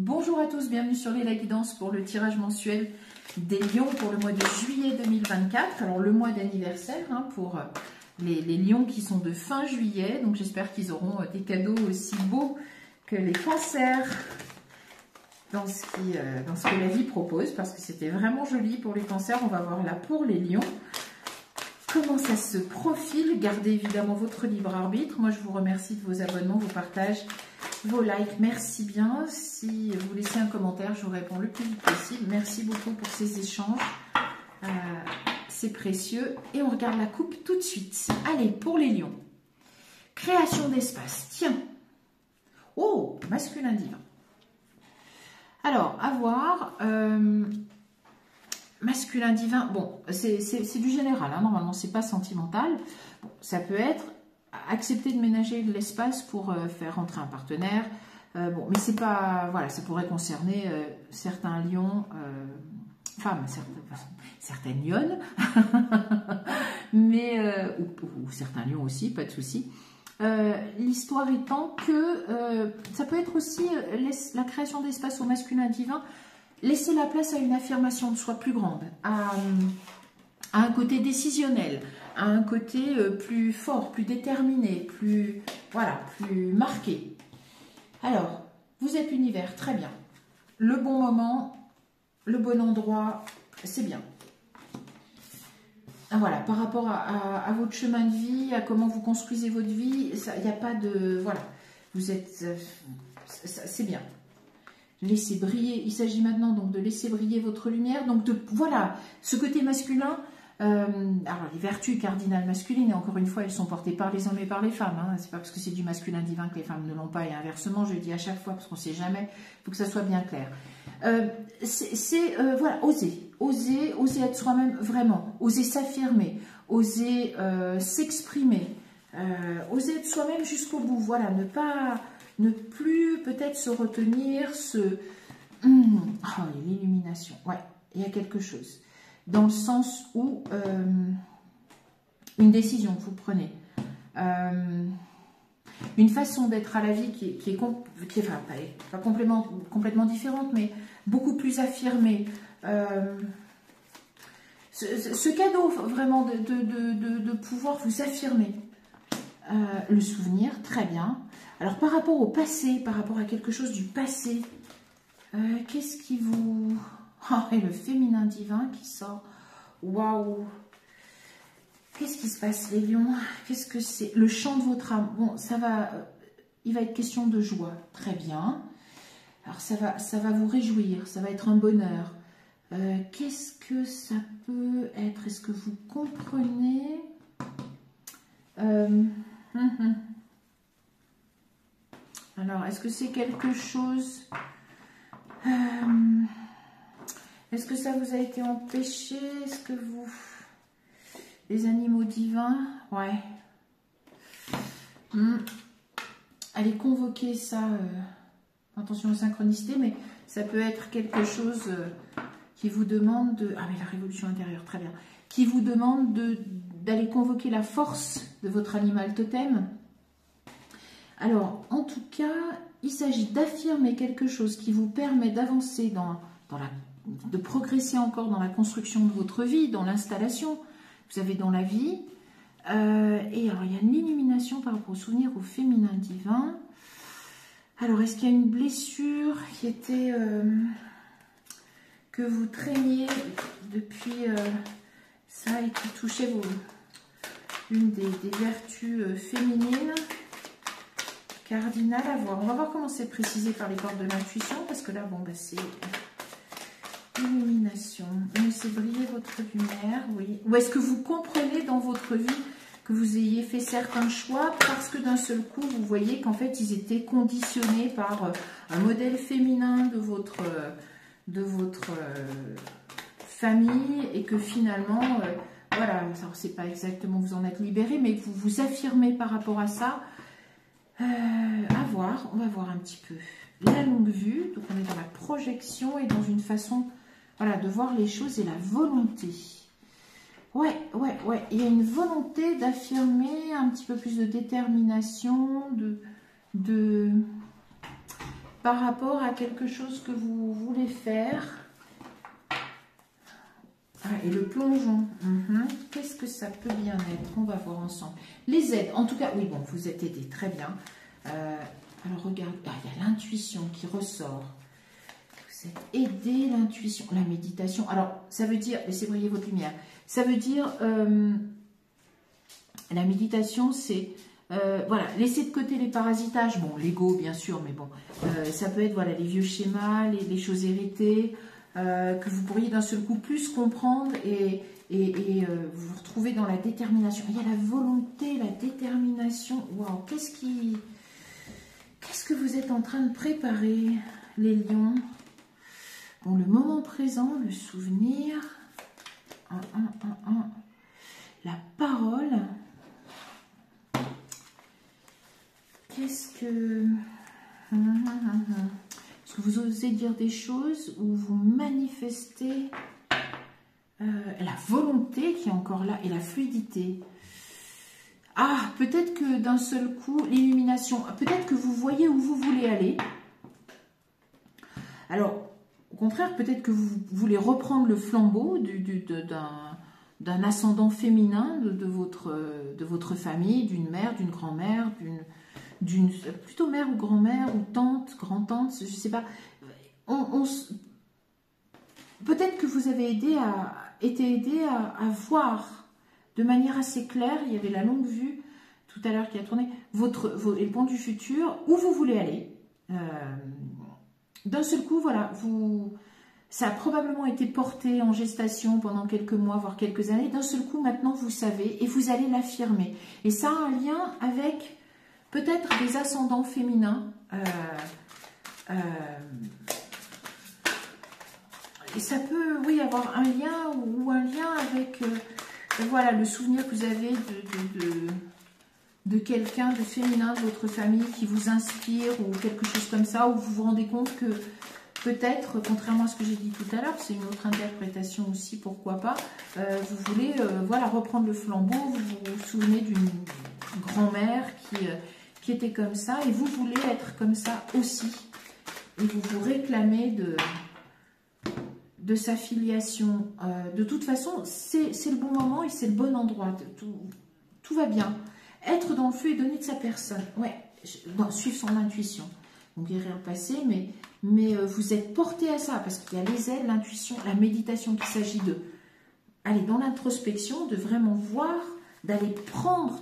Bonjour à tous, bienvenue sur la guidance pour le tirage mensuel des lions pour le mois de juillet 2024. Alors le mois d'anniversaire pour les lions qui sont de fin juillet. Donc j'espère qu'ils auront des cadeaux aussi beaux que les cancers dans ce que la vie propose. Parce que c'était vraiment joli pour les cancers. On va voir là pour les lions. Comment ça se profile? Gardez évidemment votre libre arbitre. Moi je vous remercie de vos abonnements, vos partages, vos likes, merci bien. Si vous laissez un commentaire, je vous réponds le plus vite possible. Merci beaucoup pour ces échanges, c'est précieux. Et on regarde la coupe tout de suite. Allez, pour les lions. Création d'espace, tiens. Oh, masculin divin. Alors, à voir. Masculin divin, bon, c'est du général, hein, normalement, c'est pas sentimental. Bon, ça peut être accepter de ménager de l'espace pour faire rentrer un partenaire. Bon, mais c'est pas, voilà, ça pourrait concerner certains lions, femmes, certaines lionnes, mais, ou certains lions aussi, pas de souci. L'histoire étant que ça peut être aussi la création d'espace au masculin divin. Laisser la place à une affirmation de soi plus grande, à un côté décisionnel, à un côté plus fort, plus déterminé, plus, voilà, plus marqué. Alors, vous êtes l'univers, très bien. Le bon moment, le bon endroit, c'est bien. Voilà, par rapport à votre chemin de vie, à comment vous construisez votre vie, il n'y a pas de... Voilà, vous êtes... c'est bien. Laissez briller, il s'agit maintenant donc de laisser briller votre lumière, donc de, voilà, ce côté masculin, alors les vertus cardinales masculines, et encore une fois, elles sont portées par les hommes et par les femmes, hein, c'est pas parce que c'est du masculin divin que les femmes ne l'ont pas, et inversement, je le dis à chaque fois, parce qu'on ne sait jamais, il faut que ça soit bien clair. Voilà, oser être soi-même vraiment, oser s'affirmer, oser s'exprimer, oser être soi-même jusqu'au bout, voilà, ne plus peut-être se retenir, oh, l'illumination, ouais, il y a quelque chose. Dans le sens où une décision que vous prenez, une façon d'être à la vie qui est enfin, pas complètement différente, mais beaucoup plus affirmée. Ce cadeau vraiment de pouvoir vous affirmer. Le souvenir, très bien. Alors, par rapport au passé, par rapport à quelque chose du passé, qu'est-ce qui vous... Oh, et le féminin divin qui sort. Waouh! Qu'est-ce qui se passe, les lions? Qu'est-ce que c'est? Le chant de votre âme. Bon, ça va... il va être question de joie. Très bien. Alors, ça va vous réjouir. Ça va être un bonheur. Qu'est-ce que ça peut être? Est-ce que vous comprenez? Alors, est-ce que c'est quelque chose... est-ce que ça vous a été empêché? Est-ce que vous... Les animaux divins? Ouais. Allez, convoquer ça. Attention aux synchronicités, mais ça peut être quelque chose qui vous demande de... Ah, mais la révolution intérieure, très bien. Qui vous demande d'aller convoquer la force de votre animal totem. Alors, en tout cas, il s'agit d'affirmer quelque chose qui vous permet d'avancer de progresser encore dans la construction de votre vie, dans l'installation que vous avez dans la vie. Et alors, il y a une illumination par rapport au souvenir au féminin divin. Alors, est-ce qu'il y a une blessure qui était... que vous traîniez depuis ça et qui touchait une des vertus féminines cardinales à voir. On va voir comment c'est précisé par les cordes de l'intuition, parce que là, bon, bah, c'est illumination. Laissez briller votre lumière, oui. Ou est-ce que vous comprenez dans votre vie que vous ayez fait certains choix parce que d'un seul coup, vous voyez qu'en fait, ils étaient conditionnés par un modèle féminin de votre famille et que finalement, voilà, c'est pas exactement vous en êtes libéré, mais que vous vous affirmez par rapport à ça. À voir, on va voir un petit peu la longue vue. Donc on est dans la projection et dans une façon, voilà, de voir les choses et la volonté. Ouais, il y a une volonté d'affirmer un petit peu plus de détermination, par rapport à quelque chose que vous voulez faire. Ah, et le plongeon. Qu'est-ce que ça peut bien être? On va voir ensemble. Les aides, en tout cas, oui, bon, vous êtes aidé, très bien. Alors, regarde, il y a l'intuition qui ressort. Vous êtes aidé, l'intuition, la méditation. Alors, ça veut dire, laissez briller votre lumière, ça veut dire, la méditation, c'est, voilà, laisser de côté les parasitages, bon, l'ego, bien sûr, mais bon, ça peut être, voilà, les vieux schémas, les choses héritées, que vous pourriez d'un seul coup plus comprendre et vous vous retrouvez dans la détermination. Il y a la volonté, la détermination. Waouh, qu'est-ce que vous êtes en train de préparer, les lions? Bon, le moment présent, le souvenir, la parole. Qu'est-ce que... Est-ce que vous osez dire des choses ou vous manifestez la volonté qui est encore là et la fluidité? Ah, peut-être que d'un seul coup, l'illumination, peut-être que vous voyez où vous voulez aller. Alors, au contraire, peut-être que vous voulez reprendre le flambeau d'un ascendant féminin de votre famille, d'une mère, d'une grand-mère, plutôt mère ou grand-mère ou tante, grand-tante, je ne sais pas. Peut-être que vous avez été aidé à voir de manière assez claire, il y avait la longue vue tout à l'heure qui a tourné, et le pont du futur, où vous voulez aller. D'un seul coup, voilà, ça a probablement été porté en gestation pendant quelques mois, voire quelques années. D'un seul coup, maintenant, vous savez et vous allez l'affirmer. Et ça a un lien avec peut-être des ascendants féminins. Et ça peut, oui, avoir un lien ou un lien avec, voilà, le souvenir que vous avez de quelqu'un de féminin de votre famille qui vous inspire ou quelque chose comme ça, où vous vous rendez compte que peut-être, contrairement à ce que j'ai dit tout à l'heure, c'est une autre interprétation aussi, pourquoi pas, vous voulez voilà, reprendre le flambeau, vous vous souvenez d'une grand-mère qui était comme ça, et vous voulez être comme ça aussi. Et vous vous réclamez de sa filiation. De toute façon, c'est le bon moment et c'est le bon endroit. Tout va bien. Être dans le feu et donner de sa personne. Ouais, suivre son intuition. Donc guérir le passé, mais vous êtes porté à ça, parce qu'il y a les aides, l'intuition, la méditation, qu'il s'agit de aller dans l'introspection, de vraiment voir, d'aller prendre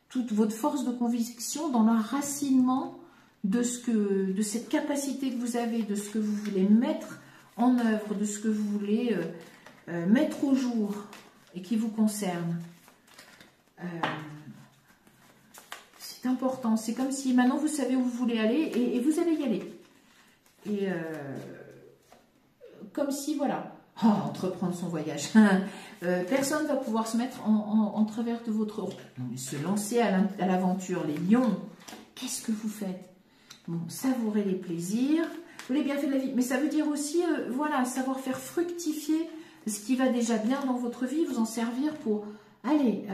toute votre force de conviction dans l'enracinement de cette capacité que vous avez, de ce que vous voulez mettre en œuvre, de ce que vous voulez mettre au jour et qui vous concerne. C'est important. C'est comme si maintenant vous savez où vous voulez aller et vous allez y aller. Et comme si, voilà, entreprendre son voyage. Personne ne va pouvoir se mettre en travers de votre... Non, mais se lancer à l'aventure. Les lions, qu'est-ce que vous faites? Bon, savourer les plaisirs, les bienfaits de la vie. Mais ça veut dire aussi, voilà, savoir faire fructifier ce qui va déjà bien dans votre vie, vous en servir pour... Allez,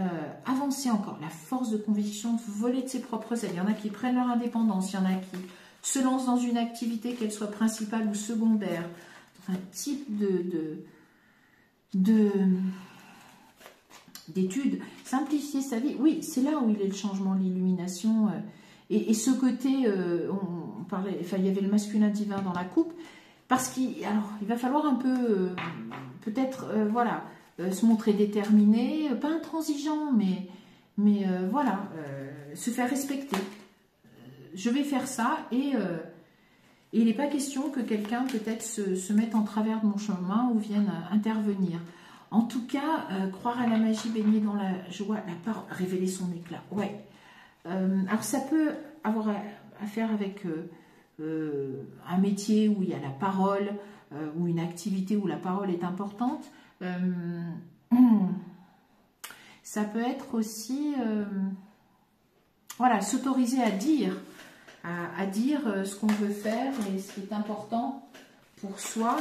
avancez encore. La force de conviction, voler de ses propres ailes. Il y en a qui prennent leur indépendance, il y en a qui se lancent dans une activité, qu'elle soit principale ou secondaire, dans un type d'études. Simplifier sa vie, oui, c'est là où il est le changement, l'illumination. Et ce côté, on parlait, enfin, il y avait le masculin divin dans la coupe, parce qu'il va falloir un peu, peut-être, voilà, se montrer déterminé, pas intransigeant, mais voilà, se faire respecter. Je vais faire ça et il n'est pas question que quelqu'un peut-être se mette en travers de mon chemin ou vienne intervenir. En tout cas, croire à la magie, baigner dans la joie, la part, révéler son éclat. Ouais. Alors ça peut avoir à faire avec un métier où il y a la parole, ou une activité où la parole est importante. Ça peut être aussi, voilà, s'autoriser à dire ce qu'on veut faire et ce qui est important pour soi,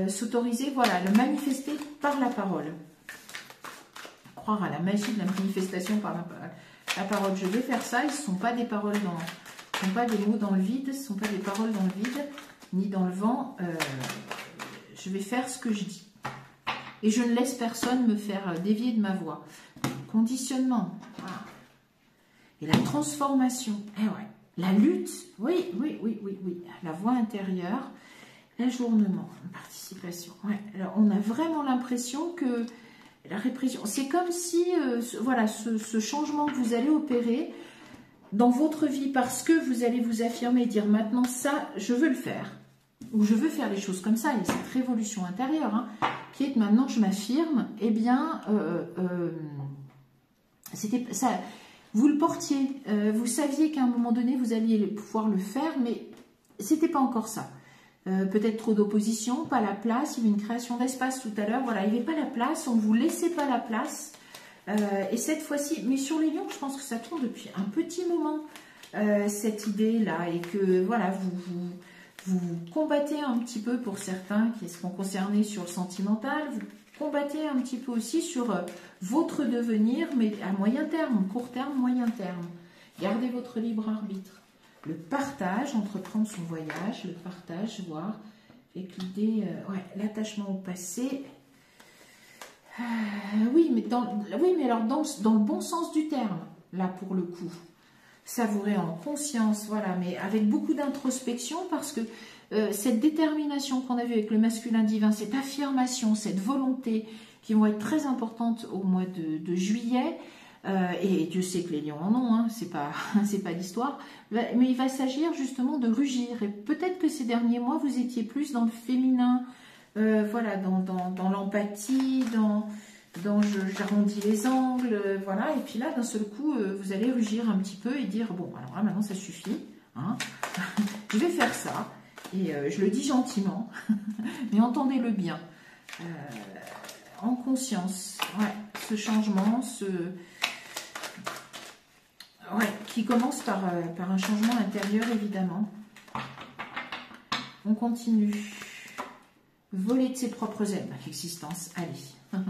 s'autoriser, voilà, le manifester par la parole. Croire à la magie de la manifestation par la parole. Je vais faire ça, ce ne sont pas des paroles ne sont pas des mots dans le vide, ce ne sont pas des paroles dans le vide, ni dans le vent. Je vais faire ce que je dis. Et je ne laisse personne me faire dévier de ma voie. Conditionnement. Voilà. Et la transformation. Eh ouais. La lutte. Oui. La voie intérieure. L'ajournement. Participation. Ouais. Alors, on a vraiment l'impression que la répression, c'est comme si, voilà, ce changement que vous allez opérer dans votre vie, parce que vous allez vous affirmer et dire maintenant ça, je veux le faire. Ou je veux faire les choses comme ça. Il y a cette révolution intérieure, hein, qui est que maintenant je m'affirme. Eh bien, c'était ça. Vous le portiez. Vous saviez qu'à un moment donné, vous alliez pouvoir le faire, mais c'était pas encore ça. Peut-être trop d'opposition, pas la place. Il y avait une création d'espace tout à l'heure. Voilà, il n'y avait pas la place. On ne vous laissait pas la place. Et cette fois-ci, mais sur les lions, je pense que ça tourne depuis un petit moment, cette idée-là. Et que, voilà, vous combattez un petit peu pour certains qui seront concernés sur le sentimental. Vous combattez un petit peu aussi sur votre devenir, mais à moyen terme, court terme, moyen terme. Gardez votre libre arbitre. Le partage, entreprendre son voyage, le partage, voir, avec l'idée, ouais, l'attachement au passé. Oui, mais alors dans le bon sens du terme, là pour le coup. Savourer en conscience, voilà, mais avec beaucoup d'introspection, parce que cette détermination qu'on a vue avec le masculin divin, cette affirmation, cette volonté, qui vont être très importantes au mois de juillet, et Dieu sait que les lions en ont, hein, c'est pas l'histoire, mais il va s'agir justement de rugir, et peut-être que ces derniers mois, vous étiez plus dans le féminin, voilà, dans l'empathie, dans j'arrondis les angles, voilà, et puis là, d'un seul coup, vous allez rugir un petit peu et dire, bon, alors là, maintenant, ça suffit, hein, je vais faire ça, et je le dis gentiment, mais entendez-le bien, en conscience, ouais, ce changement, ouais, qui commence par un changement intérieur, évidemment. On continue. Voler de ses propres ailes, l'existence, allez.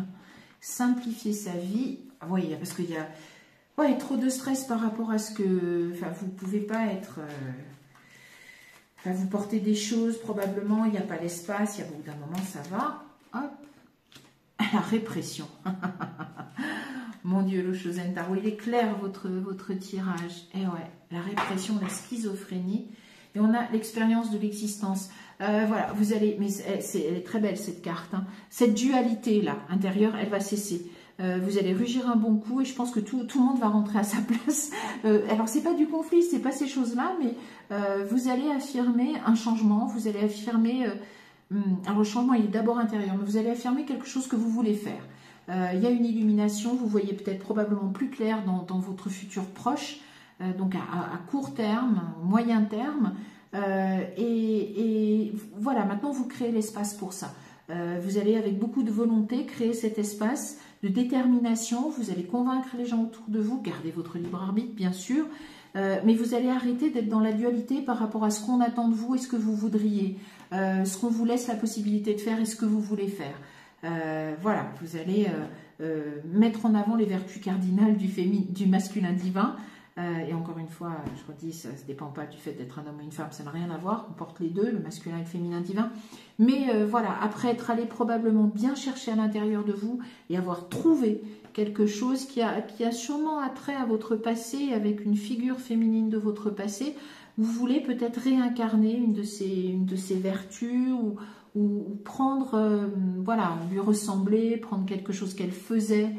Simplifier sa vie. Oui, parce qu'il y a ouais, trop de stress par rapport à ce que... Enfin, vous ne pouvez pas être... Enfin, vous portez des choses, probablement, il n'y a pas l'espace, il y a au bout d'un moment, ça va. Hop. La répression. Mon Dieu, le Shosen Tarot, il est clair, votre tirage. Et ouais, la répression, la schizophrénie. Et on a l'expérience de l'existence. Voilà, vous allez, mais elle est très belle cette carte, hein. Cette dualité-là, intérieure, elle va cesser. Vous allez rugir un bon coup et je pense que tout le monde va rentrer à sa place. Alors, c'est pas du conflit, c'est pas ces choses-là, mais vous allez affirmer un changement, vous allez affirmer... alors, le changement, il est d'abord intérieur, mais vous allez affirmer quelque chose que vous voulez faire. Il y a une illumination, vous voyez peut-être probablement plus clair dans votre futur proche, donc à court terme, moyen terme, et voilà, maintenant vous créez l'espace pour ça. Vous allez avec beaucoup de volonté créer cet espace de détermination, vous allez convaincre les gens autour de vous, gardez votre libre arbitre bien sûr, mais vous allez arrêter d'être dans la dualité par rapport à ce qu'on attend de vous et ce que vous voudriez, ce qu'on vous laisse la possibilité de faire et ce que vous voulez faire. Voilà, vous allez mettre en avant les vertus cardinales du masculin divin. Et encore une fois, je redis, ça ne dépend pas du fait d'être un homme ou une femme, ça n'a rien à voir. On porte les deux, le masculin et le féminin divin. Mais voilà, après être allé probablement bien chercher à l'intérieur de vous et avoir trouvé quelque chose qui a sûrement attrait à votre passé, avec une figure féminine de votre passé, vous voulez peut-être réincarner une de ces vertus ou prendre, voilà, lui ressembler, prendre quelque chose qu'elle faisait,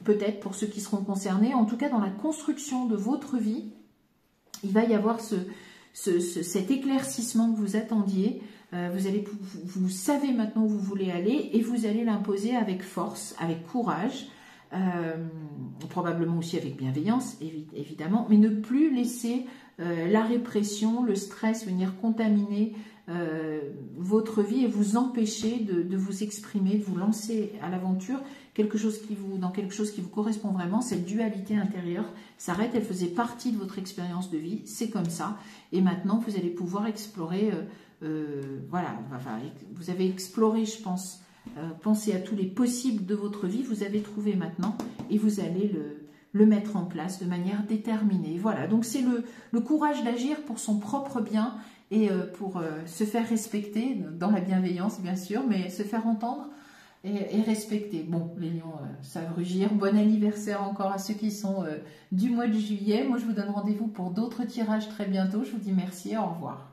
peut-être pour ceux qui seront concernés. En tout cas, dans la construction de votre vie, il va y avoir cet éclaircissement que vous attendiez. Vous savez maintenant où vous voulez aller et vous allez l'imposer avec force, avec courage, probablement aussi avec bienveillance, évidemment, mais ne plus laisser la répression, le stress venir contaminer votre vie et vous empêcher de vous exprimer, de vous lancer à l'aventure, dans quelque chose qui vous correspond vraiment. Cette dualité intérieure s'arrête, elle faisait partie de votre expérience de vie, c'est comme ça, et maintenant vous allez pouvoir explorer, voilà, vous avez exploré, je pense, pensez à tous les possibles de votre vie, vous avez trouvé maintenant, et vous allez le mettre en place de manière déterminée. Voilà, donc c'est le courage d'agir pour son propre bien et pour se faire respecter, dans la bienveillance bien sûr, mais se faire entendre et respecter. Bon, les lions savent rugir. Bon anniversaire encore à ceux qui sont du mois de juillet. Moi, je vous donne rendez-vous pour d'autres tirages très bientôt. Je vous dis merci et au revoir.